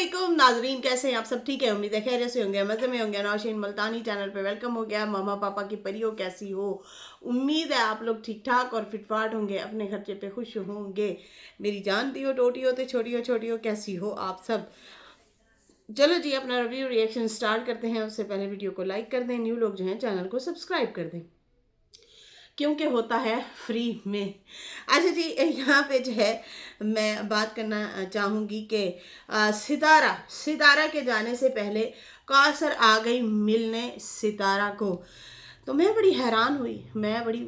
अस्सलामुअलैकुम नाजरीन, कैसे हैं आप सब? ठीक है, उम्मीद है खैरियत से होंगे, मज़े में होंगे। नौशीन मुल्तानी चैनल पे वेलकम हो गया। मामा पापा की परियों कैसी हो? उम्मीद है आप लोग ठीक ठाक और फिटफाट होंगे, अपने खर्चे पे खुश होंगे। मेरी जानती हो टोटियो तो छोटियो कैसी हो आप सब? चलो जी, अपना रिव्यू रिएक्शन स्टार्ट करते हैं। उससे पहले वीडियो को लाइक कर दें, न्यू लोग जो हैं चैनल को सब्सक्राइब कर दें, क्योंकि होता है फ्री में। अच्छा जी, यहाँ पे जो है मैं बात करना चाहूँगी कि सितारा सितारा के जाने से पहले कौसर आ गई मिलने सितारा को। तो मैं बड़ी हैरान हुई, मैं बड़ी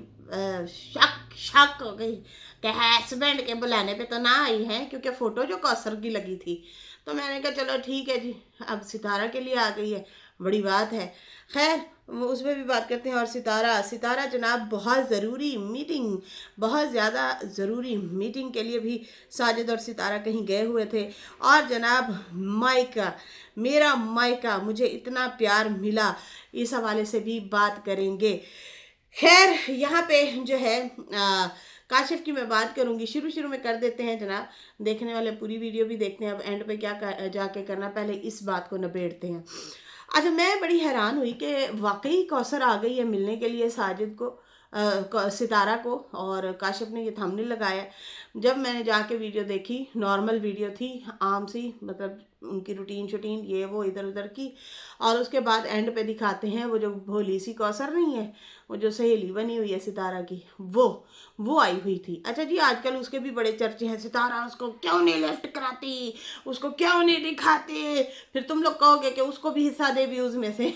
शक हो गई कि हस्बैंड के बुलाने पे तो ना आई है, क्योंकि फ़ोटो जो कौसर की लगी थी। तो मैंने कहा चलो ठीक है जी, अब सितारा के लिए आ गई है, बड़ी बात है। खैर, उस पर भी बात करते हैं। और सितारा सितारा जनाब बहुत ज़रूरी मीटिंग, बहुत ज़्यादा ज़रूरी मीटिंग के लिए भी साजिद और सितारा कहीं गए हुए थे। और जनाब मायका, मेरा मायका, मुझे इतना प्यार मिला, इस हवाले से भी बात करेंगे। खैर, यहाँ पे जो है काशिफ की मैं बात करूँगी। शुरू में कर देते हैं जनाब, देखने वाले पूरी वीडियो भी देखते हैं। अब एंड पे क्या जाके करना, पहले इस बात को निबेड़ते हैं। अच्छा, मैं बड़ी हैरान हुई कि वाकई कौसर आ गई है मिलने के लिए साजिद को, सितारा को, और काशिफ ने ये थंबनेल लगाया। जब मैंने जाके वीडियो देखी, नॉर्मल वीडियो थी, आम सी, मतलब उनकी रूटीन शूटीन ये वो इधर उधर की। और उसके बाद एंड पे दिखाते हैं वो जो भोली सी कौसर नहीं है, वो जो सहेली बनी हुई है सितारा की, वो आई हुई थी। अच्छा जी, आजकल उसके भी बड़े चर्चे हैं, सितारा उसको क्यों नहीं लेफ्ट कराती, उसको क्यों नहीं दिखाते। फिर तुम लोग कहोगे कि उसको भी हिस्सा दे व्यूज़ में से।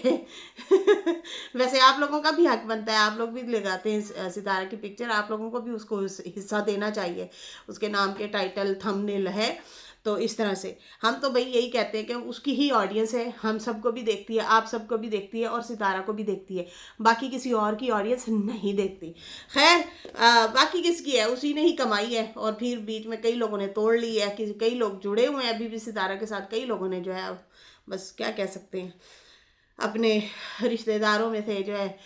वैसे आप लोगों का भी हक बनता है, आप लोग भी लगाते हैं सितारा की पिक्चर, आप लोगों को भी उसको हिस्सा देना चाहिए। उसके नाम के टाइटल थंबनेल है, तो इस तरह से हम तो भाई यही कहते हैं कि उसकी ही ऑडियंस है, हम सबको भी देखती है, आप सबको भी देखती है, और सितारा को भी देखती है, बाकी किसी और की ऑडियंस नहीं देखती। खैर, बाकी किसकी है, उसी ने ही कमाई है। और फिर बीच में कई लोगों ने तोड़ ली है, कई लोग जुड़े हुए हैं अभी भी सितारा के साथ। कई लोगों ने जो है, बस क्या कह सकते हैं, अपने रिश्तेदारों में से जो है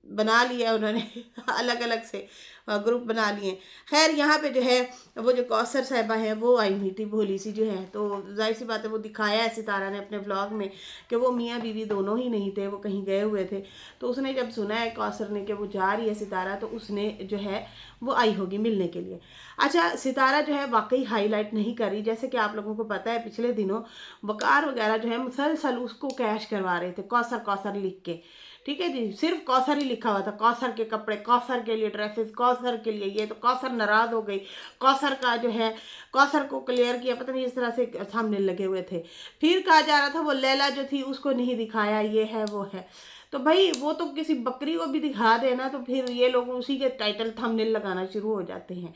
बना लिया उन्होंने, अलग अलग से ग्रुप बना लिए। खैर, यहाँ पे जो है वो जो कौसर साहिबा है वो आई हुई थी, भोली सी जो है। तो जाहिर सी बात है, वो दिखाया है सितारा ने अपने ब्लॉग में कि वो मियाँ बीवी दोनों ही नहीं थे, वो कहीं गए हुए थे। तो उसने जब सुना है कौसर ने कि वो जा रही है सितारा, तो उसने जो है वो आई होगी मिलने के लिए। अच्छा, सितारा जो है वाकई हाईलाइट नहीं कर रही। जैसे कि आप लोगों को पता है, पिछले दिनों वकार वगैरह जो है मुसलसल उसको कैश करवा रहे थे, कौसर कौसर लिख के। ठीक है जी, सिर्फ कौसर ही लिखा हुआ था, कौसर के कपड़े, कौसर के लिए ड्रेसेस, कौसर के लिए ये। तो कौसर नाराज़ हो गई, कौसर का जो है, कौसर को क्लियर किया, पता नहीं इस तरह से सामने लगे हुए थे। फिर कहा जा रहा था वो लैला जो थी उसको नहीं दिखाया, ये है वो है। तो भाई वो तो किसी बकरी को भी दिखा देना, तो फिर ये लोग उसी के टाइटल थंबनेल लगाना शुरू हो जाते हैं।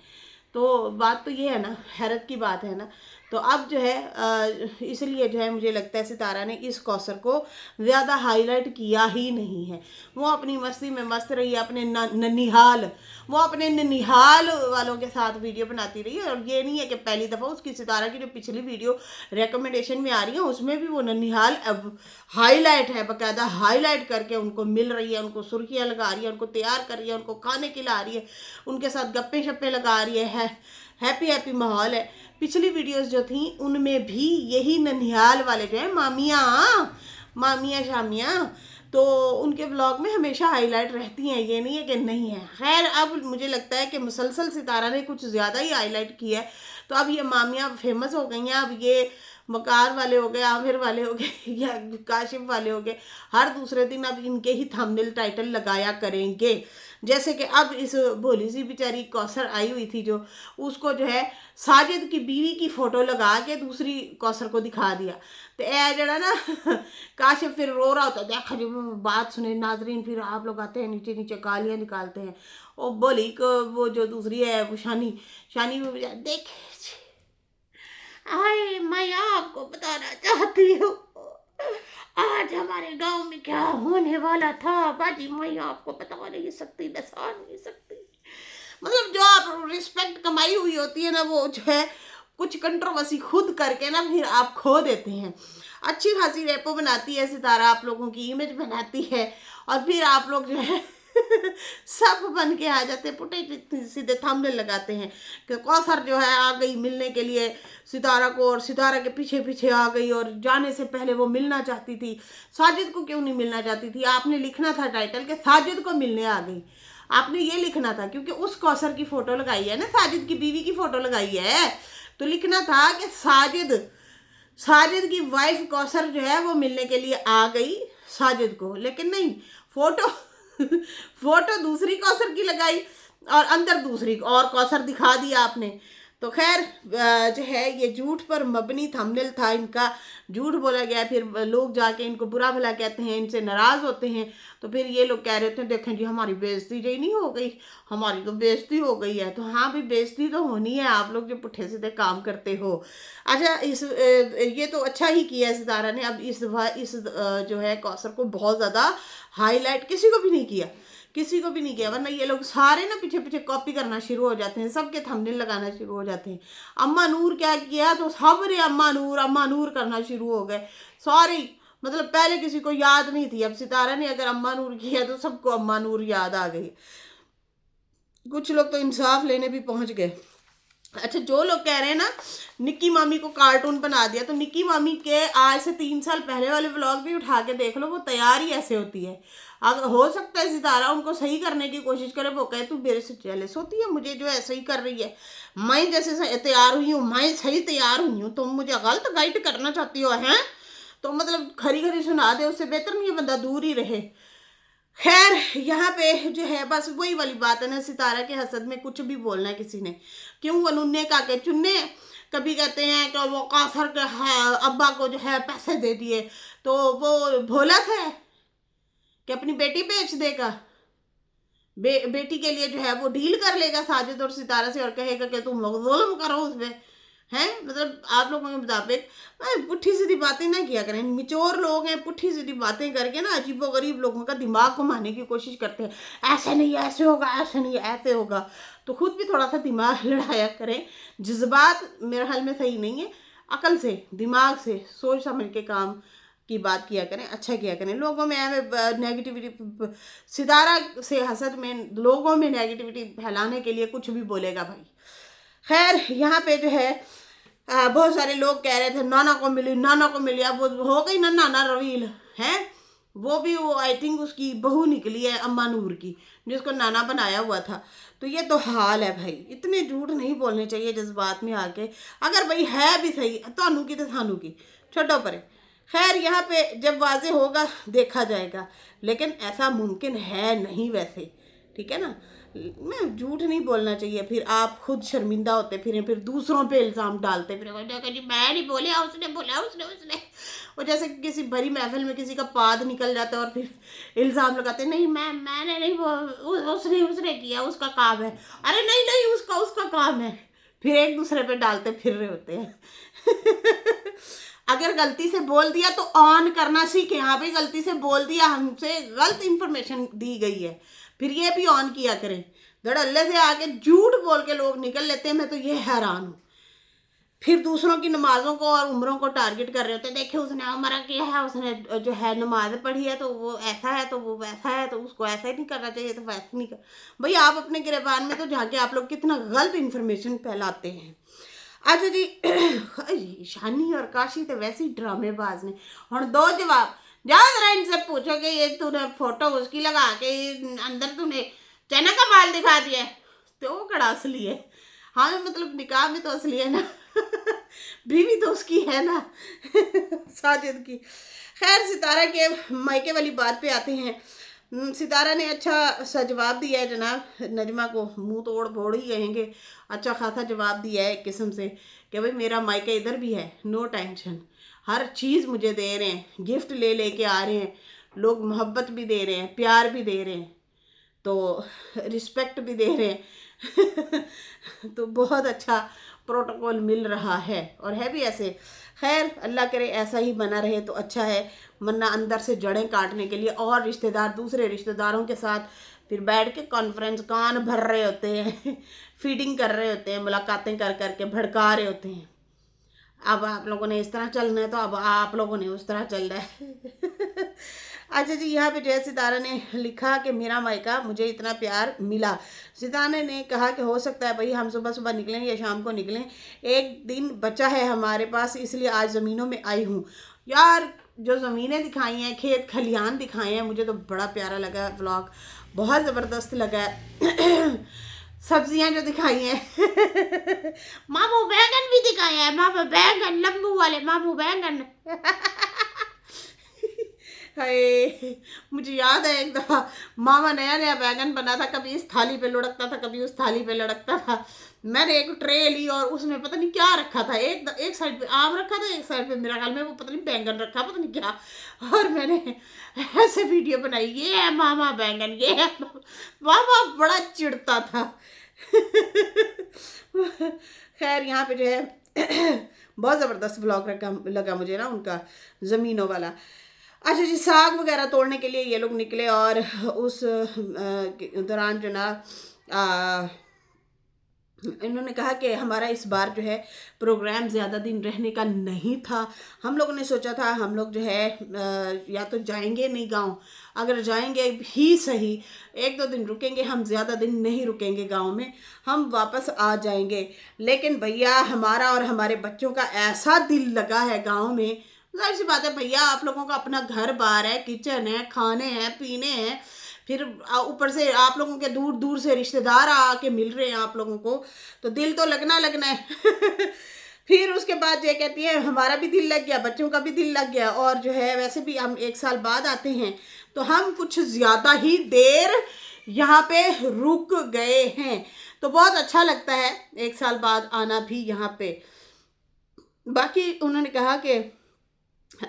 तो बात तो ये है ना, हैरत की बात है ना। तो अब जो है इसलिए जो है मुझे लगता है सितारा ने इस कौसर को ज़्यादा हाईलाइट किया ही नहीं है। वो अपनी मस्ती में मस्त रही है, अपने ननिहाल, वो अपने ननिहाल वालों के साथ वीडियो बनाती रही है। और ये नहीं है कि पहली दफ़ा, उसकी सितारा की जो पिछली वीडियो रिकमेंडेशन में आ रही है उसमें भी वो ननिहाल अब हाईलाइट है, बाकायदा हाईलाइट करके उनको मिल रही है, उनको सुर्खियाँ लगा रही है, उनको तैयार कर रही है, उनको खाने खिला रही है, उनके साथ गप्पे शप्पे लगा रही है। हैप्पी माहौल है। पिछली वीडियोस जो थी उनमें भी यही ननिहाल वाले जो है मामियाँ शामियाँ, तो उनके ब्लॉग में हमेशा हाईलाइट रहती हैं, ये नहीं है कि नहीं है। खैर, अब मुझे लगता है कि मुसलसल सितारा ने कुछ ज़्यादा ही हाईलाइट किया है। तो अब ये मामियाँ फेमस हो गई हैं, अब ये वकार वाले हो गए, आमिर वाले हो गए या काशिफ वाले हो गए, हर दूसरे दिन अब इनके ही थंबनेल टाइटल लगाया करेंगे। जैसे कि अब इस भोली सी बेचारी कौसर आई हुई थी, जो उसको जो है साजिद की बीवी की फ़ोटो लगा के दूसरी कौसर को दिखा दिया। तो ए जड़ा ना काशिफ फिर रो रहा होता, देखा जब बात सुने नाजरीन, फिर आप लोग आते हैं नीचे नीचे गालियाँ निकालते हैं। और बोली को वो जो दूसरी है वो शानी में देख, आए मैं आपको बताना चाहती हूँ आज हमारे गांव में क्या होने वाला था बाजी, मैं आपको बता नहीं सकती, बता नहीं सकती। मतलब जो आप रिस्पेक्ट कमाई हुई होती है ना, वो जो है कुछ कंट्रोवर्सी खुद करके ना फिर आप खो देते हैं। अच्छी खासी रेपो बनाती है सितारा, आप लोगों की इमेज बनाती है, और फिर आप लोग जो है सब बन के आ जाते, पुटे सीधे थंबनेल लगाते हैं कि कौसर जो है आ गई मिलने के लिए सितारा को, और सितारा के पीछे पीछे आ गई, और जाने से पहले वो मिलना चाहती थी। साजिद को क्यों नहीं मिलना चाहती थी? आपने लिखना था टाइटल के साजिद को मिलने आ गई, आपने ये लिखना था, क्योंकि उस कौसर की फोटो लगाई है ना, साजिद की बीवी की फोटो लगाई है, तो लिखना था कि साजिद की वाइफ कौसर जो है वो मिलने के लिए आ गई साजिद को। लेकिन नहीं, फोटो फोटो दूसरी कौसर की लगाई और अंदर दूसरी और कौसर दिखा दिया आपने। तो खैर जो है ये झूठ पर मबनी थंबनेल था इनका, झूठ बोला गया, फिर लोग जाके इनको बुरा भला कहते हैं, इनसे नाराज़ होते हैं। तो फिर ये लोग कह रहे थे देखें जी हमारी बेइज्जती जी नहीं हो गई, हमारी तो बेइज्जती हो गई है। तो हाँ भी बेइज्जती तो होनी है, आप लोग जो पुट्ठे सीधे काम करते हो। अच्छा ये तो अच्छा ही किया है सितारा ने। अब इस जो है कौसर को बहुत ज़्यादा हाईलाइट किसी को भी नहीं किया, किसी को भी नहीं किया, वरना ये लोग सारे ना पीछे पीछे कॉपी करना शुरू हो जाते हैं, सबके थंबनेल लगाना शुरू हो जाते हैं। अम्मा नूर क्या किया तो सब ने अम्मा नूर करना शुरू हो गए। सॉरी, मतलब पहले किसी को याद नहीं थी, अब सितारा ने अगर अम्मा नूर किया तो सबको अम्मा नूर याद आ गई। कुछ लोग तो इंसाफ लेने भी पहुंच गए। अच्छा, जो लोग कह रहे हैं ना निक्की मामी को कार्टून बना दिया, तो निक्की मामी के आज से 3 साल पहले वाले व्लॉग भी उठा के देख लो, वो तैयार ही ऐसे होती है। अगर हो सकता है सितारा उनको सही करने की कोशिश करे, वो कहे तू मेरे से जेलस होती है, मुझे जो ऐसे ही कर रही है, मैं जैसे तैयार हुई हूँ, मैं सही तैयार हुई हूँ, तुम मुझे गलत गाइड करना चाहती हो हैं? तो मतलब खरी खरी सुना दे, उससे बेहतर नहीं है बंदा दूर ही रहे। खैर यहाँ पे जो है बस वही वाली बात है ना, सितारा के हसद में कुछ भी बोलना है किसी ने, क्यों वनुन्ने का के चुन्ने। कभी कहते हैं कि वो काफर के अब्बा को जो है पैसे दे दिए, तो वो भोला था कि अपनी बेटी बेच देगा, बेटी के लिए जो है वो डील कर लेगा साजिद और सितारा से, और कहेगा कि तुम लोग जुल्म करो उस पर हैं। मतलब आप लोगों के मुताबिक पुट्ठी सीधी बातें ना किया करें, मिचोर लोग हैं, पुट्ठी सीधी बातें करके ना अजीबो गरीब लोगों का दिमाग घुमाने की कोशिश करते हैं, ऐसे नहीं ऐसे होगा, ऐसे नहीं ऐसे होगा। तो खुद भी थोड़ा सा दिमाग लड़ाया करें, जज्बात मेरे ख्याल में सही नहीं है, अकल से दिमाग से सोच समझ के काम की बात किया करें, अच्छा किया करें। लोगों में नेगेटिविटी, सितारा से हसद में लोगों में नेगेटिविटी फैलाने के लिए कुछ भी बोलेगा भाई। खैर यहाँ पे जो है बहुत सारे लोग कह रहे थे नाना को मिली, नाना को मिली, अब वो हो गई ना नाना रवील है, वो भी वो आई थिंक उसकी बहू निकली है अम्मा नूर की, जिसको नाना बनाया हुआ था। तो ये तो हाल है भाई, इतने झूठ नहीं बोलने चाहिए जज्बात में आके। अगर भाई है भी सही तानू की तो थानू की छोड़ो परे। खैर यहाँ पे जब वाजे होगा देखा जाएगा, लेकिन ऐसा मुमकिन है नहीं वैसे, ठीक है ना। मैं झूठ नहीं बोलना चाहिए, फिर आप खुद शर्मिंदा होते फिर दूसरों पे इल्ज़ाम डालते फिर जी मैं नहीं बोले, उसने बोला, उसने और जैसे किसी भरी महफिल में किसी का पाद निकल जाता है और फिर इल्ज़ाम लगाते नहीं मैंने नहीं उसने किया, उसका काम है। अरे नहीं नहीं, उसका काम है, फिर एक दूसरे पे डालते फिर रहे होते हैं। अगर गलती से बोल दिया तो ऑन करना सीखे, हाँ भाई गलती से बोल दिया, हमसे गलत इंफॉर्मेशन दी गई है, फिर ये भी ऑन किया करें। धड़ल्ले से आके झूठ बोल के लोग निकल लेते हैं, मैं तो ये हैरान हूँ। फिर दूसरों की नमाजों को और उम्रों को टारगेट कर रहे होते हैं, देखिए उसने उम्र किया है, उसने जो है नमाज पढ़ी है, तो वो ऐसा है, तो वो वैसा है, तो उसको ऐसा ही नहीं करना चाहिए, तो वैसा नहीं कर। भाई आप अपने गिरबान में तो जाके आप लोग कितना गलत इन्फॉर्मेशन फैलाते हैं। अच्छा जी, शानी और काशी तो वैसे ही ड्रामेबाज ने। और 2 जवाब जाओ जरा इनसे पूछो कि ये तूने फोटो उसकी लगा के अंदर तूने चना का बाल दिखा दिया है, तो वो कड़ा असली है। हाँ मतलब निकाह में तो असली है ना। बीवी तो उसकी है ना, साजिद की। खैर सितारा के मायके वाली बात पे आते हैं। सितारा ने अच्छा सा जवाब दिया है जनाब, नजमा को मुंह तोड़ फोड़ ही कहेंगे, अच्छा खासा जवाब दिया है एक किस्म से कि भाई मेरा मायका इधर भी है, नो टेंशन, हर चीज़ मुझे दे रहे हैं, गिफ्ट ले लेके आ रहे हैं लोग, मोहब्बत भी दे रहे हैं, प्यार भी दे रहे हैं, तो रिस्पेक्ट भी दे रहे हैं। तो बहुत अच्छा प्रोटोकॉल मिल रहा है और है भी ऐसे। खैर अल्लाह करे ऐसा ही बना रहे तो अच्छा है, वरना अंदर से जड़ें काटने के लिए और रिश्तेदार दूसरे रिश्तेदारों के साथ फिर बैठ के कॉन्फ्रेंस कान भर रहे होते हैं, फीडिंग कर रहे होते हैं, मुलाकातें कर करके भड़का रहे होते हैं। अब आप लोगों ने इस तरह चलना है तो अब आप लोगों ने उस तरह चल रहा है। अच्छा जी, यहाँ पे जो है सितारा ने लिखा कि मेरा मायका मुझे इतना प्यार मिला। सितारा ने कहा कि हो सकता है भाई हम सुबह सुबह निकलें या शाम को निकलें, एक दिन बचा है हमारे पास, इसलिए आज ज़मीनों में आई हूँ। यार जो ज़मीनें दिखाई हैं, खेत खलिहान दिखाए हैं, मुझे तो बड़ा प्यारा लगा व्लॉग, बहुत ज़बरदस्त लगा है। सब्जियां जो दिखाई हैं मामू बैंगन भी दिखाए हैं, मामू बैंगन लंबू वाले मामू बैंगन। हाय, मुझे याद है एक दफ़ा मामा नया नया बैंगन बना था, कभी इस थाली पे लुढ़कता था, कभी उस थाली पे लुढ़कता था। मैंने एक ट्रे ली और उसमें पता नहीं क्या रखा था, एक साइड पे आम रखा था, एक साइड पे मेरा ख्याल में वो पता नहीं बैंगन रखा, पता नहीं क्या। और मैंने ऐसे वीडियो बनाई, ये है मामा बैंगन, ये है मामा। बड़ा चिढ़ता था। खैर यहाँ पे जो है बहुत ज़बरदस्त ब्लॉग लगा मुझे ना उनका, ज़मीनों वाला। अच्छा जी, साग वगैरह तोड़ने के लिए ये लोग निकले और उस दौरान जो ना इन्होंने कहा कि हमारा इस बार जो है प्रोग्राम ज़्यादा दिन रहने का नहीं था। हम लोगों ने सोचा था हम लोग जो है या तो जाएंगे नहीं गांव, अगर जाएंगे भी सही 1-2 दिन रुकेंगे, हम ज़्यादा दिन नहीं रुकेंगे गांव में, हम वापस आ जाएंगे। लेकिन भैया हमारा और हमारे बच्चों का ऐसा दिल लगा है गांव में, जाहिर सी बात है भैया, आप लोगों का अपना घर बार है, किचन है, खाने हैं, पीने हैं, फिर ऊपर से आप लोगों के दूर दूर से रिश्तेदार आके मिल रहे हैं आप लोगों को, तो दिल तो लगना है। फिर उसके बाद ये कहती है हमारा भी दिल लग गया, बच्चों का भी दिल लग गया, और जो है वैसे भी हम 1 साल बाद आते हैं, तो हम कुछ ज़्यादा ही देर यहाँ पे रुक गए हैं, तो बहुत अच्छा लगता है 1 साल बाद आना भी यहाँ पे। बाकी उन्होंने कहा कि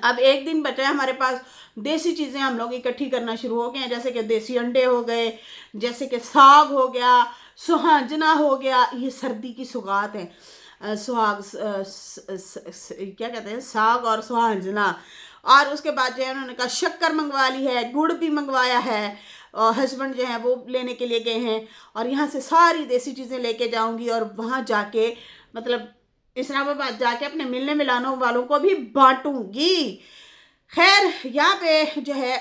अब 1 दिन बचा है हमारे पास, देसी चीज़ें हम लोग इकट्ठी करना शुरू हो गए हैं, जैसे कि देसी अंडे हो गए, जैसे कि साग हो गया, सुहांजना हो गया, ये सर्दी की सौगात है। सुहाग क्या कहते हैं, साग और सुहांजना। और उसके बाद जो है उन्होंने कहा शक्कर मंगवा ली है, गुड़ भी मंगवाया है, और हस्बैंड जो है वो लेने के लिए गए हैं, और यहाँ से सारी देसी चीज़ें लेके जाऊँगी और वहाँ जाके मतलब इस्लामाबाद जाके अपने मिलने मिलानों वालों को भी बांटूंगी। खैर यहाँ पे जो है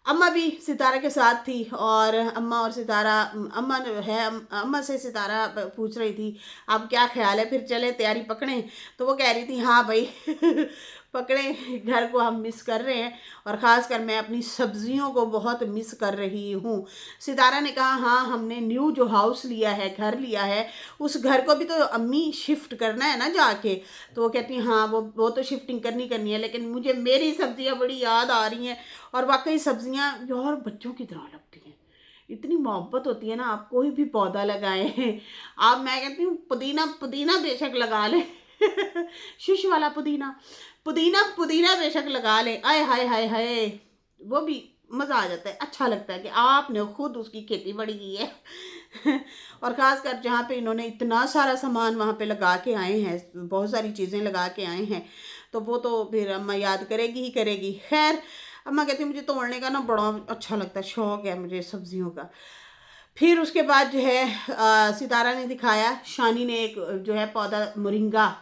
अम्मा भी सितारा के साथ थी, और अम्मा और सितारा, अम्मा जो है अम्मा से सितारा पूछ रही थी अब क्या ख्याल है, फिर चले तैयारी पकड़ें, तो वो कह रही थी हाँ भाई पकड़े, घर को हम मिस कर रहे हैं, और ख़ासकर मैं अपनी सब्जियों को बहुत मिस कर रही हूँ। सितारा ने कहा हाँ हमने न्यू जो हाउस लिया है, घर लिया है, उस घर को भी तो अम्मी शिफ्ट करना है ना जाके, तो वो कहती हैं हाँ वो तो शिफ्टिंग करनी है, लेकिन मुझे मेरी सब्जियाँ बड़ी याद आ रही हैं। और वाकई सब्जियाँ यार बच्चों की तरह लगती हैं, इतनी मोहब्बत होती है ना, आप कोई भी पौधा लगाएं, आप, मैं कहती हूँ पुदीना बेशक लगा लें शिश वाला पुदीना बेशक लगा लें, आय हाय हाय हाय, वो भी मज़ा आ जाता है, अच्छा लगता है कि आपने खुद उसकी खेती बड़ी की है। और ख़ासकर जहाँ पे इन्होंने इतना सारा सामान वहाँ पे लगा के आए हैं, बहुत सारी चीज़ें लगा के आए हैं, तो वो तो फिर अम्मा याद करेगी ही करेगी। खैर अम्मा कहती मुझे तोड़ने का ना बड़ा अच्छा लगता है, शौक़ है मुझे सब्जियों का। फिर उसके बाद जो है सितारा ने दिखाया, शानी ने एक जो है पौधा मोरिंगा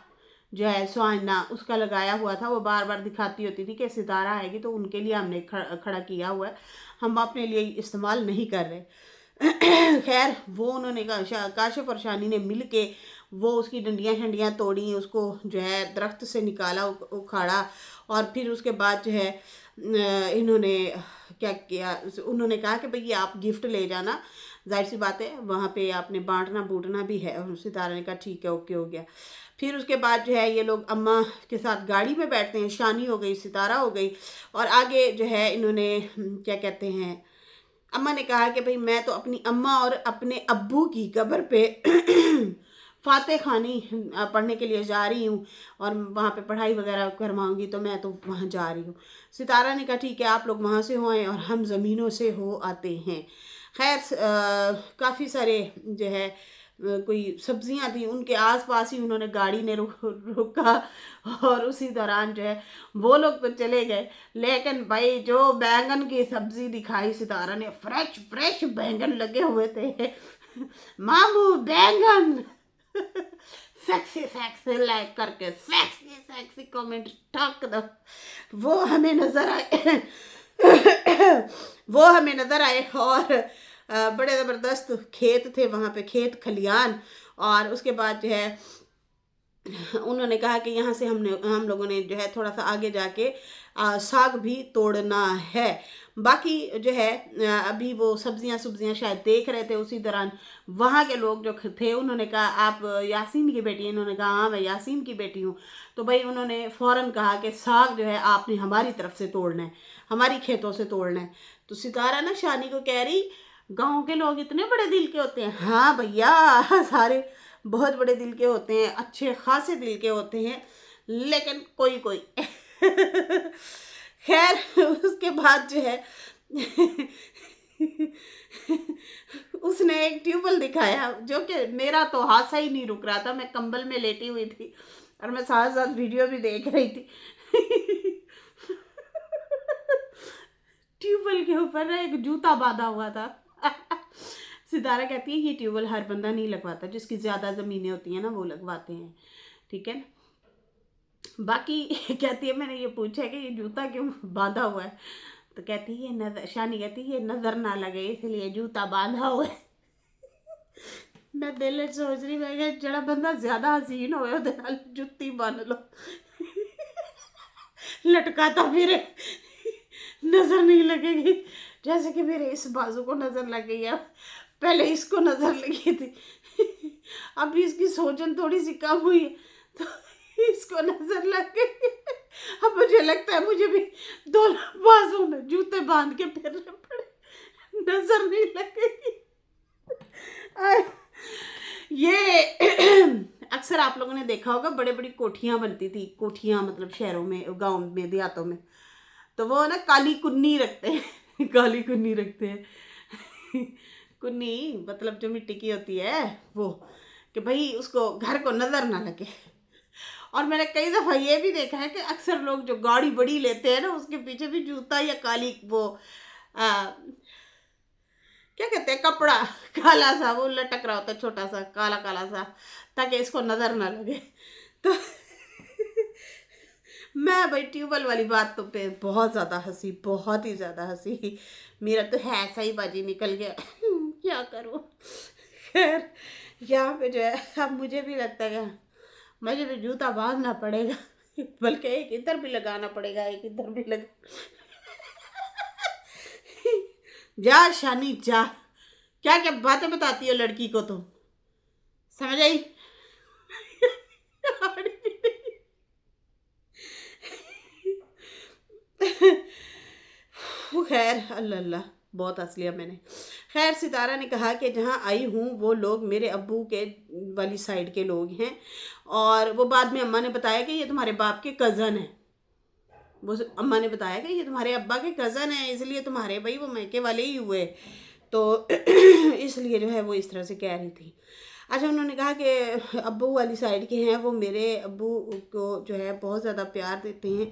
जो है सुहाना उसका लगाया हुआ था, वो बार बार दिखाती होती थी कि सितारा आएगी तो उनके लिए हमने खड़ा किया हुआ है, हम अपने लिए इस्तेमाल नहीं कर रहे। खैर वो उन्होंने काशिफ और शानी ने मिल के वो उसकी डंडियाँ शंडियाँ तोड़ी, उसको जो है दरख्त से निकाला, उखाड़ा, और फिर उसके बाद जो है इन्होंने क्या किया, उन्होंने कहा कि भई आप गिफ्ट ले जाना, जाहिर सी बात है वहाँ पे आपने बांटना बूटना भी है। और सितारा ने कहा ठीक है, ओके हो गया। फिर उसके बाद जो है ये लोग अम्मा के साथ गाड़ी में बैठते हैं, शानी हो गई, सितारा हो गई, और आगे जो है इन्होंने क्या कहते हैं, अम्मा ने कहा कि भाई मैं तो अपनी अम्मा और अपने अब्बू की कब्र पे फाते खानी पढ़ने के लिए जा रही हूँ, और वहाँ पे पढ़ाई वगैरह करवाऊँगी, तो मैं तो वहाँ जा रही हूँ। सितारा ने कहा ठीक है आप लोग वहाँ से हो आए और हम ज़मीनों से हो आते हैं। खैर काफ़ी सारे जो है कोई सब्जियां थी, उनके आसपास ही उन्होंने गाड़ी ने रुका, और उसी दौरान जो है वो लोग तो चले गए, लेकिन भाई जो बैंगन की सब्जी दिखाई सितारा ने, फ्रेश फ्रेश बैंगन लगे हुए थे। मामू बैंगन सेक्सी सेक्सी लाइक करके सेक्सी सेक्सी कमेंट ठोक दो। वो हमें नजर आए वो हमें नजर आए। और बड़े ज़बरदस्त खेत थे वहाँ पे, खेत खलियान। और उसके बाद जो है उन्होंने कहा कि यहाँ से हम लोगों ने जो है थोड़ा सा आगे जाके साग भी तोड़ना है। बाकी जो है अभी वो सब्जियां शायद देख रहे थे उसी दौरान वहाँ के लोग जो थे उन्होंने कहा आप यासीन की बेटी हैं? इन्होंने कहा हाँ मैं यासीन की बेटी हूँ। तो भाई उन्होंने फ़ौरन कहा कि साग जो है आपने हमारी तरफ से तोड़ना है, हमारी खेतों से तोड़ना है। तो सितारा ना शानी को कह रही गाँव के लोग इतने बड़े दिल के होते हैं। हाँ भैया सारे बहुत बड़े दिल के होते हैं, अच्छे खासे दिल के होते हैं, लेकिन कोई कोई खैर उसके बाद जो है उसने एक ट्यूबवेल दिखाया, जो कि मेरा तो हासा ही नहीं रुक रहा था। मैं कंबल में लेटी हुई थी और मैं साथ साथ वीडियो भी देख रही थी। ट्यूबवेल के ऊपर ना एक जूता बांधा हुआ था। सितारा कहती है ये ट्यूबवेल हर बंदा नहीं लगवाता, जिसकी ज़्यादा ज़मीनें होती हैं ना वो लगवाते हैं, ठीक है ना। बाकी कहती है मैंने ये पूछा है कि ये जूता क्यों बांधा हुआ है, तो कहती है ये नजर, शानी कहती है ये नज़र ना लगे इसलिए जूता बांधा हुआ है। मैं दिल च सोच रही मैं जड़ा बंदा ज़्यादा हसीन होए ओहदे नाल जुत्ती बन लो। लटकाता फिर नज़र नहीं लगेगी, जैसे कि मेरे इस बाजू को नज़र लग गई है, पहले इसको नज़र लगी थी, अभी इसकी सोजन थोड़ी सी कम हुई है तो इसको नज़र लग गई। अब मुझे लगता है मुझे भी दोनों बाजू में जूते बांध के फिरने पड़े, नज़र नहीं लगेगी। ये अक्सर आप लोगों ने देखा होगा बड़े बड़ी कोठियाँ बनती थी, कोठियाँ मतलब शहरों में, गाँव में, देहातों में, तो वो ना काली कुन्नी रखते हैं। काली कुन्नी रखते हैं। कुन्नी मतलब जो मिट्टी की होती है वो, कि भाई उसको घर को नज़र ना लगे। और मैंने कई दफ़ा ये भी देखा है कि अक्सर लोग जो गाड़ी बड़ी लेते हैं ना उसके पीछे भी जूता या काली वो क्या कहते हैं कपड़ा काला सा वो लटक रहा होता है, छोटा सा काला काला सा, ताकि इसको नज़र ना लगे। तो मैं भाई ट्यूबवेल वाली बात तो पे बहुत ज़्यादा हंसी, बहुत ही ज़्यादा हंसी। मेरा तो है ऐसा ही बाजी निकल गया। क्या करूँ। खैर यहाँ पे जो है अब मुझे भी लगता है मुझे भी जूता बांधना पड़ेगा, बल्कि एक इधर भी लगाना पड़ेगा, एक इधर भी लगा। जा शानी जा, क्या क्या बातें बताती हो लड़की को तुम, समझ आई। खैर अल्लाह अल्लाह बहुत हंस लिया मैंने। खैर सितारा ने कहा कि जहाँ आई हूँ वो लोग मेरे अब्बू के वाली साइड के लोग हैं, और वो बाद में अम्मा ने बताया कि ये तुम्हारे बाप के कज़न हैं। वो अम्मा ने बताया कि ये तुम्हारे अब्बा के कज़न हैं, इसलिए तुम्हारे भाई वो मैके वाले ही हुए, तो इसलिए जो है वो इस तरह से कह रही थी। अच्छा उन्होंने कहा कि अब्बू वाली साइड के हैं वो मेरे अब्बू को जो है बहुत ज़्यादा प्यार देते हैं,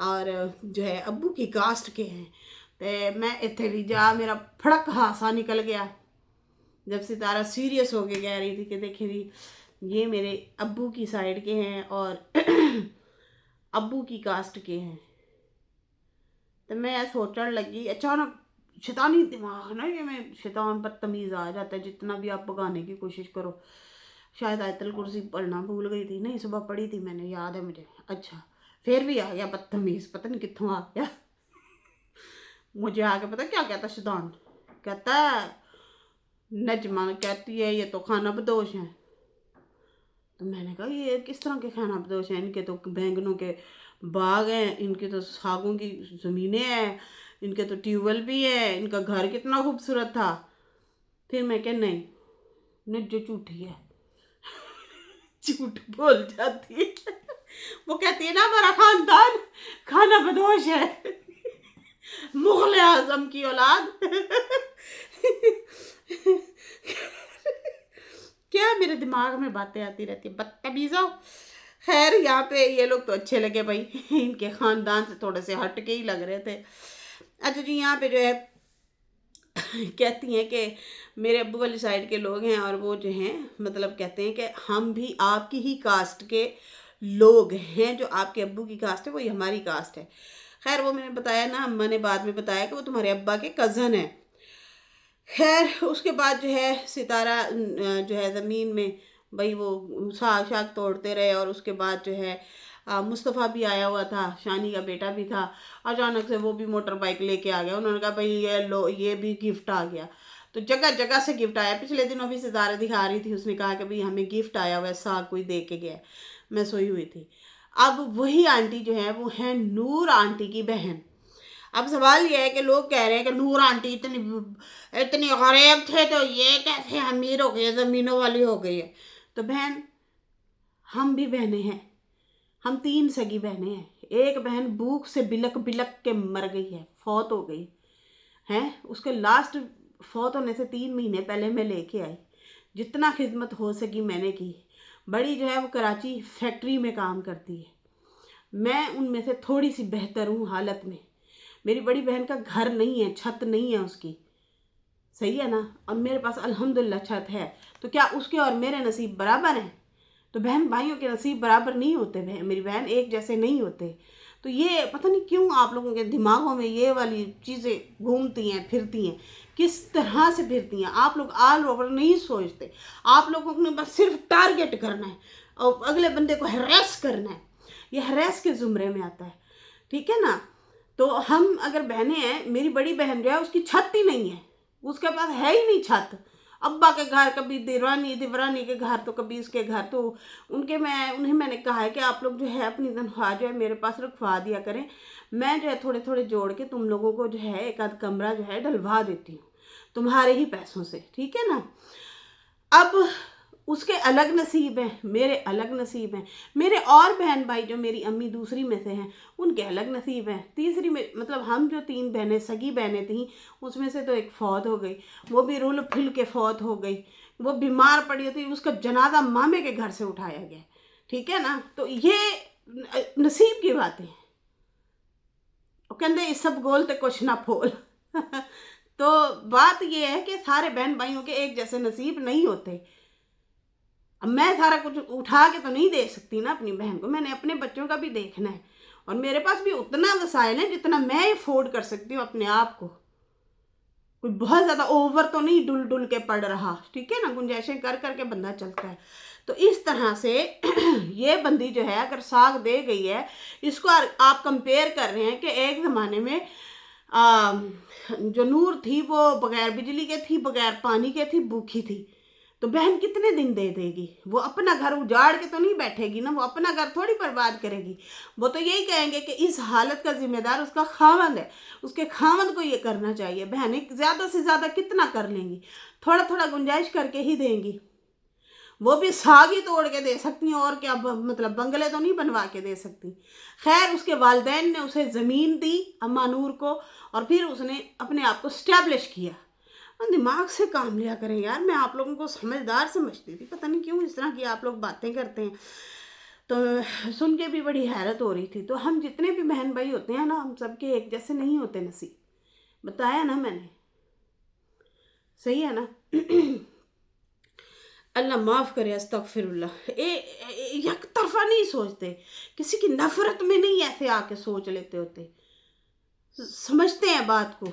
और जो है अब्बू की कास्ट के हैं। तो मैं इतने भी जा मेरा फड़क हासा निकल गया जब सितारा सीरियस होके कह रही थी कि देखिए जी ये मेरे अब्बू की साइड के हैं और अब्बू की कास्ट के हैं। तो मैं सोचने लगी, अचानक शैतानी दिमाग ना, ये मैं शैतान बदतमीज़ आ जाता है जितना भी आप भगाने की कोशिश करो। शायद आयतल कुर्सी पढ़ना भूल गई थी, नहीं सुबह पढ़ी थी मैंने, याद है मुझे। अच्छा फिर भी आ गया बदतमीज़, पता नहीं कित्थों आ गया। मुझे आके पता क्या कहता शैतान, कहता है नजमा कहती है ये तो खाना बदोश हैं। तो मैंने कहा ये किस तरह के खाना बदोश हैं, इनके तो बैंगनों के बाग हैं, इनके तो सागों की ज़मीनें हैं, इनके तो ट्यूबवेल भी है, इनका घर कितना खूबसूरत था। फिर मैं क्या नहीं नज्जो झूठी है। झूठ बोल जाती है। वो कहती है ना हमारा खानदान खाना बदोश है, मुगल आजम की औलाद। क्या मेरे दिमाग में बातें आती रहती, बदतमीज़ो। खैर यहाँ पे ये लोग तो अच्छे लगे भाई, इनके ख़ानदान से थोड़े से हट के ही लग रहे थे। अच्छा जी यहाँ पे जो है कहती हैं कि मेरे अब्बू वाली साइड के लोग हैं और वो जो हैं मतलब कहते हैं कि हम भी आपकी ही कास्ट के लोग हैं, जो आपके अब्बू की कास्ट है वही हमारी कास्ट है। खैर वो मैंने बताया ना, अम्मा ने बाद में बताया कि वो तुम्हारे अब्बा के कज़न है। खैर उसके बाद जो है सितारा जो है ज़मीन में भाई वो साग शाग तोड़ते रहे, और उसके बाद जो है मुस्तफ़ा भी आया हुआ था, शानी का बेटा भी था। अचानक से वो भी मोटर बाइक लेके आ गया। उन्होंने कहा भाई ये लो, ये भी गिफ्ट आ गया। तो जगह जगह से गिफ्ट आया। पिछले दिनों भी सितारे दिखा रही थी, उसने कहा कि भाई हमें गिफ्ट आया हुआ है, साग कोई दे के गया। मैं सोई हुई थी। अब वही आंटी जो है वो है नूर आंटी की बहन। अब सवाल ये है कि लोग कह रहे हैं कि नूर आंटी इतनी इतनी गरीब थे तो ये कैसे अमीर हो गई है, ज़मीनों वाली हो गई है। तो बहन, हम भी बहनें हैं। हम 3 सगी बहनें हैं। एक बहन भूख से बिलक बिलक के मर गई है, फौत हो गई है। उसके लास्ट फौत होने से 3 महीने पहले मैं लेके आई। जितना खिदमत हो सकी मैंने की। बड़ी जो है वो कराची फैक्ट्री में काम करती है। मैं उनमें से थोड़ी सी बेहतर हूँ हालत में। मेरी बड़ी बहन का घर नहीं है, छत नहीं है उसकी, सही है ना, और मेरे पास अल्हम्दुलिल्लाह छत है। तो क्या उसके और मेरे नसीब बराबर हैं? तो बहन भाइयों के नसीब बराबर नहीं होते, मेरी बहन एक जैसे नहीं होते। तो ये पता नहीं क्यों आप लोगों के दिमागों में ये वाली चीज़ें घूमती हैं फिरती हैं, किस तरह से फिरती हैं। आप लोग ऑल ओवर नहीं सोचते। आप लोगों ने बस सिर्फ टारगेट करना है और अगले बंदे को हरेस करना है। ये हरेस के ज़ुमरे में आता है, ठीक है ना। तो हम अगर बहनें हैं, मेरी बड़ी बहन जो है उसकी छत ही नहीं है, उसके पास है ही नहीं छत। अब्बा के घर, कभी देवरानी के घर, तो कभी इसके घर, तो उन्हें मैंने कहा है कि आप लोग जो है अपनी तनख्वाह जो है मेरे पास रखवा दिया करें। मैं जो है थोड़े थोड़े जोड़ के तुम लोगों को जो है एक आध कमरा जो है डलवा देती हूँ तुम्हारे ही पैसों से, ठीक है ना। अब उसके अलग नसीब हैं, मेरे अलग नसीब हैं। मेरे और बहन भाई जो मेरी अम्मी दूसरी में से हैं उनके अलग नसीब हैं। तीसरी में मतलब हम जो 3 बहनें सगी बहनें थीं, उसमें से तो एक फौत हो गई। वो भी रुल फिल के फौत हो गई। वो बीमार पड़ी थी, उसका जनाजा मामे के घर से उठाया गया, ठीक है ना। तो ये नसीब की बातें हैं। कहते इस सब गोल ते कुछ ना फोल। तो बात यह है कि सारे बहन भाइयों के एक जैसे नसीब नहीं होते। अब मैं सारा कुछ उठा के तो नहीं दे सकती ना अपनी बहन को, मैंने अपने बच्चों का भी देखना है। और मेरे पास भी उतना वसाइल है जितना मैं अफोर्ड कर सकती हूँ अपने आप को। कोई बहुत ज़्यादा ओवर तो नहीं डुल डुल के पड़ रहा, ठीक है ना। गुंजाइशें कर करके बंदा चलता है। तो इस तरह से ये बंदी जो है अगर साग दे गई है, इसको आप कंपेयर कर रहे हैं कि एक ज़माने में जो नूर थी वो बगैर बिजली के थी, बगैर पानी के थी, भूखी थी। तो बहन कितने दिन दे देगी? वो अपना घर उजाड़ के तो नहीं बैठेगी ना, वो अपना घर थोड़ी बर्बाद करेगी। वो तो यही कहेंगे कि इस हालत का जिम्मेदार उसका खावंद है, उसके खावंद को ये करना चाहिए। बहनें ज़्यादा से ज़्यादा कितना कर लेंगी? थोड़ा थोड़ा गुंजाइश करके ही देंगी। वो भी साग ही तोड़ के दे सकती हैं, और क्या मतलब बंगले तो नहीं बनवा के दे सकती। खैर उसके वालिदैन ने उसे ज़मीन दी अम्मा नूर को, और फिर उसने अपने आप को स्टैब्लिश किया। और दिमाग से काम लिया करें यार। मैं आप लोगों को समझदार समझती थी, पता नहीं क्यों इस तरह की आप लोग बातें करते हैं। तो सुन के भी बड़ी हैरत हो रही थी। तो हम जितने भी बहन भाई होते हैं ना, हम सबके एक जैसे नहीं होते नसीब, बताया ना मैंने, सही है ना। अल्लाह माफ़ करे, अस्तगफिरुल्लाह। एक तरफा नहीं सोचते, किसी की नफरत में नहीं ऐसे आके सोच लेते होते, समझते हैं बात को।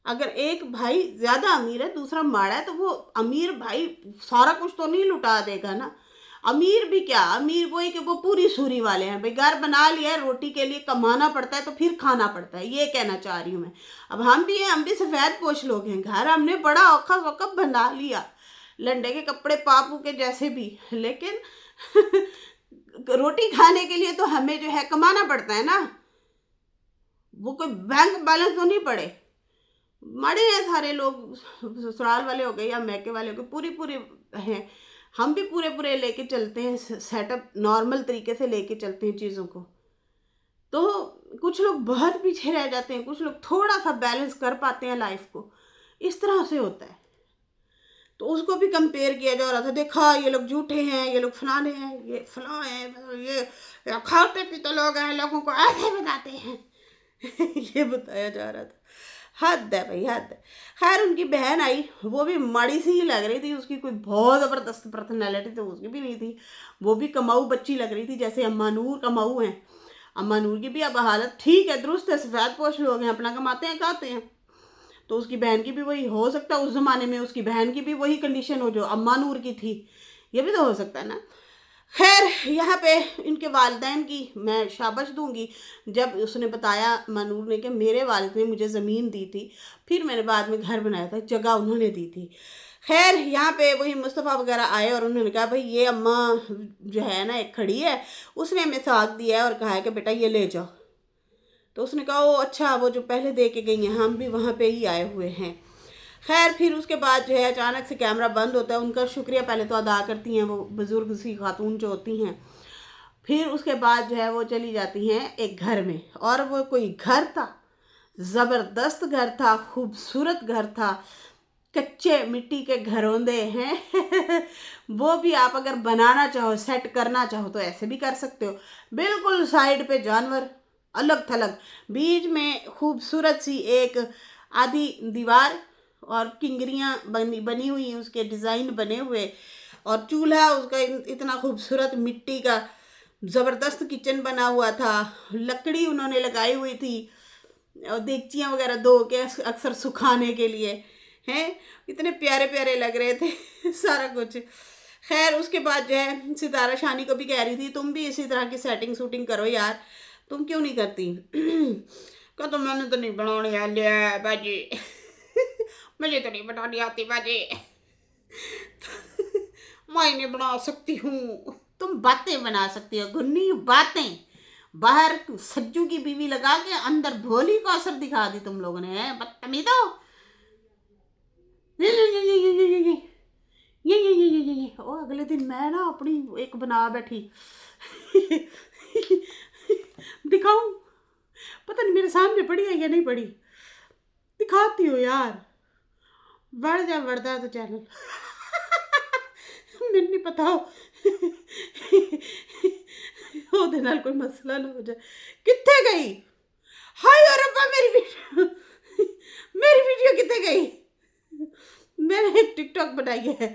अगर एक भाई ज़्यादा अमीर है, दूसरा माड़ा है, तो वो अमीर भाई सारा कुछ तो नहीं लुटा देगा ना। अमीर भी क्या, अमीर वही कि वो पूरी सूरी वाले हैं। भाई घर बना लिया है, रोटी के लिए कमाना पड़ता है तो फिर खाना पड़ता है, ये कहना चाह रही हूँ मैं। अब हम भी हैं, हम भी सफ़ेद पोश लोग हैं। घर हमने बड़ा औखा सौखा बना लिया, लंडे के कपड़े पापू के जैसे भी, लेकिन रोटी खाने के लिए तो हमें जो है कमाना पड़ता है ना। वो कोई बैंक बैलेंस तो नहीं पड़े। मरे हैं सारे लोग, ससुराल वाले हो गए या मैके वाले हो गए, पूरी पूरी हैं। हम भी पूरे पूरे लेके चलते हैं, सेटअप नॉर्मल तरीके से लेके चलते हैं चीज़ों को। तो कुछ लोग बहुत पीछे रह जाते हैं, कुछ लोग थोड़ा सा बैलेंस कर पाते हैं लाइफ को। इस तरह से होता है। तो उसको भी कंपेयर किया जा रहा था, देखा ये लोग झूठे हैं, ये लोग फलाने हैं, ये फलां हैं, मतलब ये खाते पीते लोग हैं, लोगों को ऐसे बताते हैं। ये बताया जा रहा था। हद है भाई, हद है। खैर उनकी बहन आई, वो भी माड़ी सी ही लग रही थी, उसकी कोई बहुत ज़बरदस्त पर्सनैलिटी तो उसकी भी नहीं थी। वो भी कमाऊ बच्ची लग रही थी, जैसे अम्मा नूर कमाऊ हैं। अम्मा नूर की भी अब हालत ठीक है, दुरुस्त है, सफ़ेद पोश लोग हैं, अपना कमाते हैं खाते हैं। तो उसकी बहन की भी वही हो सकता है, उस ज़माने में उसकी बहन की भी वही कंडीशन हो जो अम्मा नूर की थी, ये भी तो हो सकता है ना। खैर यहाँ पे इनके वालिदैन की मैं शाबाश दूंगी। जब उसने बताया मनूर ने कि मेरे वालिद ने मुझे ज़मीन दी थी, फिर मैंने बाद में घर बनाया था, जगह उन्होंने दी थी। खैर यहाँ पे वही मुस्तफ़ा वगैरह आए और उन्होंने कहा भाई ये अम्मा जो है ना एक खड़ी है, उसने हमें साथ दिया है और कहा है कि बेटा ये ले जाओ। तो उसने कहा ओ अच्छा, वो जो पहले दे के गई हैं, हम भी वहाँ पे ही आए हुए हैं। खैर फिर उसके बाद जो है अचानक से कैमरा बंद होता है। उनका शुक्रिया पहले तो अदा करती हैं वो बुज़ुर्ग सी खातून जो होती हैं। फिर उसके बाद जो है वो चली जाती हैं एक घर में, और वो कोई घर था, ज़बरदस्त घर था, खूबसूरत घर था, कच्चे मिट्टी के घरौंदे हैं वो भी आप अगर बनाना चाहो, सेट करना चाहो तो ऐसे भी कर सकते हो। बिल्कुल साइड पे जानवर अलग थलग, बीच में खूबसूरत सी एक आधी दीवार और किंगरियाँ बनी बनी हुई, उसके डिज़ाइन बने हुए, और चूल्हा उसका इतना खूबसूरत मिट्टी का ज़बरदस्त किचन बना हुआ था। लकड़ी उन्होंने लगाई हुई थी, और देगचियाँ वगैरह धो के अक्सर सुखाने के लिए हैं। इतने प्यारे प्यारे लग रहे थे सारा कुछ। खैर उसके बाद जो है सितारा शानी को भी कह रही थी तुम भी इसी तरह की सेटिंग शूटिंग करो यार, तुम क्यों नहीं करती कहा तो मैंने तो नहीं बनाने आती है बाजी मुझे तो नहीं बनानी आती बाजी मैं नहीं बना सकती हूँ। तुम बातें बना सकती हो, गुन्नी बातें। बाहर सज्जू की बीवी लगा के अंदर भोली को असर दिखा दी तुम लोगों ने, बदतमीजो। ये ओ अगले दिन मैं ना अपनी एक बना बैठी दिखाऊं, पता नहीं मेरे सामने पड़ी है या नहीं पड़ी, दिखाती हो यार, बढ़ जा बढ़ता तो चैनल मैंने नहीं पता ਉਹਦੇ ਨਾਲ कोई मसला ना हो जाए। कितने गई, हाय और रब्बा मेरी वीडियो कितने गई, मैंने एक टिकटॉक बनाई है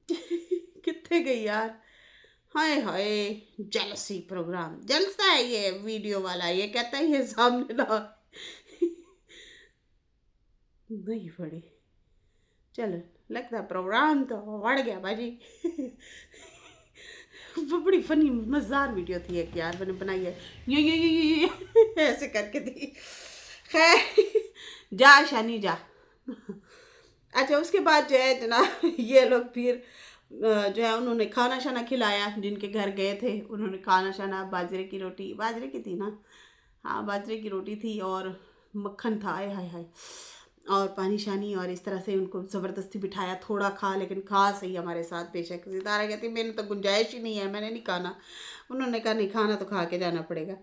कितने गई यार, हाय हाय। जेलसी प्रोग्राम जलसा है ये वीडियो वाला, ये कहता है ये सामने ना नहीं पड़ी। चलो लगता प्रोग्राम तो बढ़ गया बाजी वो बड़ी फनी मज़ेदार वीडियो थी एक यार, मैंने बनाई है ये ऐसे करके थी। खैर जा शानी जा। अच्छा उसके बाद जो है जनाब ये लोग फिर जो है उन्होंने खाना शाना खिलाया, जिनके घर गए थे उन्होंने खाना शाना, बाजरे की रोटी, बाजरे की थी ना, हाँ बाजरे की रोटी थी और मक्खन था, आय हाय हाय, और पानी शानी, और इस तरह से उनको ज़बरदस्ती बिठाया, थोड़ा खा लेकिन खा सही हमारे साथ। बेशक सितारा कहती मैंने तो गुंजाइश ही नहीं है, मैंने नहीं खाना। उन्होंने कहा नहीं खाना तो खा के जाना पड़ेगा।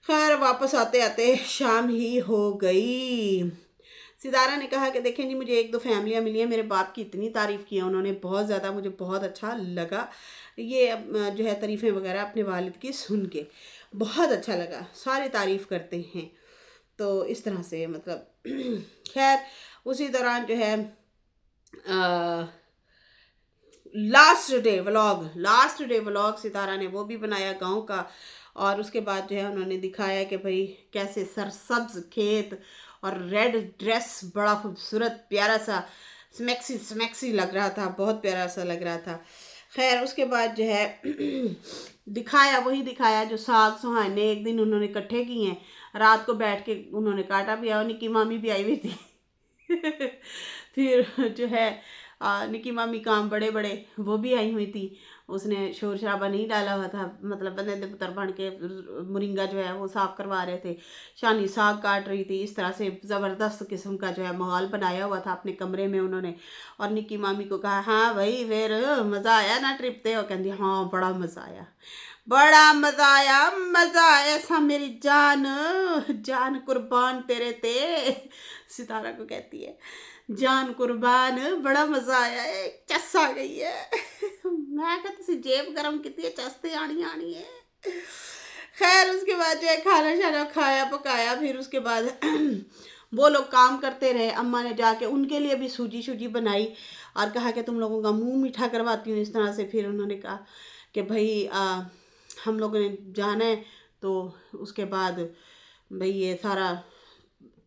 खैर वापस आते आते शाम ही हो गई। सितारा ने कहा कि देखें जी मुझे एक दो फैमिलियाँ मिली हैं, मेरे बाप की इतनी तारीफ़ की है उन्होंने, बहुत ज़्यादा, मुझे बहुत अच्छा लगा ये जो है तारीफ़ें वगैरह अपने वालिद की सुन के बहुत अच्छा लगा, सारे तारीफ़ करते हैं। तो इस तरह से मतलब खैर उसी दौरान जो है लास्ट डे व्लॉग सितारा ने वो भी बनाया गांव का, और उसके बाद जो है उन्होंने दिखाया कि भाई कैसे सरसब्ज खेत और रेड ड्रेस, बड़ा खूबसूरत प्यारा सा स्मैक्सी स्मैक्सी लग रहा था, बहुत प्यारा सा लग रहा था। खैर उसके बाद जो है दिखाया जो साग सुहाने एक दिन उन्होंने इकट्ठे किए हैं, रात को बैठ के उन्होंने काटा भी, और निकी मामी भी आई हुई थी फिर जो है निकी मामी काम बड़े बड़े वो भी आई हुई थी, उसने शोर शराबा नहीं डाला हुआ था, मतलब बंदे दे पुत्र बन के मुरिंगा जो है वो साफ़ करवा रहे थे, शानी साग काट रही थी, इस तरह से ज़बरदस्त किस्म का जो है माहौल बनाया हुआ था अपने कमरे में उन्होंने। और निकी मामी को कहा हाँ भाई फिर मज़ा आया ना ट्रिप पे, और कहती हाँ बड़ा मज़ा आया, बड़ा मज़ा आया, मज़ा आया सा मेरी जान, जान कुर्बान तेरे ते सितारा को कहती है जान कुर्बान, बड़ा मज़ा आया है, चस आ गई है मैं कहती तुसी जेब गर्म की है, चस ते आनी आनी है। खैर उसके बाद जो है खाना शाना खाया पकाया, फिर उसके बाद वो लोग काम करते रहे। अम्मा ने जाके उनके लिए भी सूजी बनाई और कहा कि तुम लोगों का मुंह मीठा करवाती हूँ इस तरह से। फिर उन्होंने कहा कि भाई हम लोगों ने जाना है, तो उसके बाद भाई ये सारा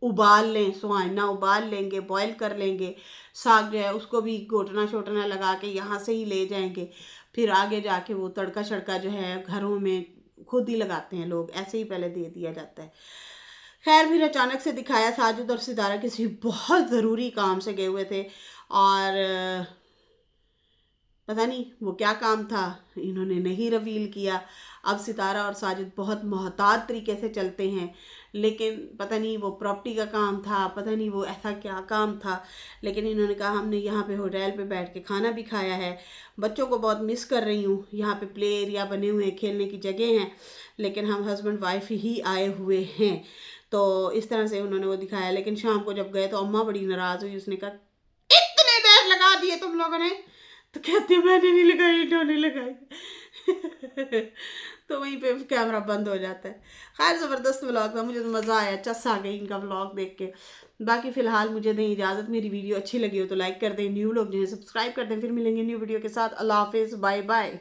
उबाल लें, सुहाना उबाल लेंगे, बॉईल कर लेंगे। साग जो है उसको भी घोटना शोटना लगा के यहाँ से ही ले जाएंगे। फिर आगे जाके वो तड़का शड़का जो है घरों में खुद ही लगाते हैं लोग, ऐसे ही पहले दे दिया जाता है। खैर फिर अचानक से दिखाया साजिद और सितारा किसी बहुत ज़रूरी काम से गए हुए थे, और पता नहीं वो क्या काम था, इन्होंने नहीं रिवील किया। अब सितारा और साजिद बहुत मोहतात तरीके से चलते हैं, लेकिन पता नहीं वो प्रॉपर्टी का काम था, पता नहीं वो ऐसा क्या काम था। लेकिन इन्होंने कहा हमने यहाँ पे होटल पे बैठ के खाना भी खाया है, बच्चों को बहुत मिस कर रही हूँ, यहाँ पे प्ले एरिया बने हुए हैं, खेलने की जगह हैं, लेकिन हम हस्बैंड वाइफ ही आए हुए हैं। तो इस तरह से उन्होंने वो दिखाया। लेकिन शाम को जब गए तो अम्मा बड़ी नाराज़ हुई, उसने कहा इतने देर लगा दिए तुम लोगों ने। तो कहते मैंने नहीं लगाई, इन्होंने लगाई। तो वहीं पे कैमरा बंद हो जाता है। खैर ज़बरदस्त व्लॉग था, मुझे तो मज़ा आया, चस आ गई इनका व्लॉग देख के। बाकी फ़िलहाल मुझे दें इजाज़त, मेरी वीडियो अच्छी लगी हो तो लाइक कर दें, न्यू लोग जो है सब्सक्राइब कर दें। फिर मिलेंगे न्यू वीडियो के साथ। अल्लाह हाफिज़, बाय बाय।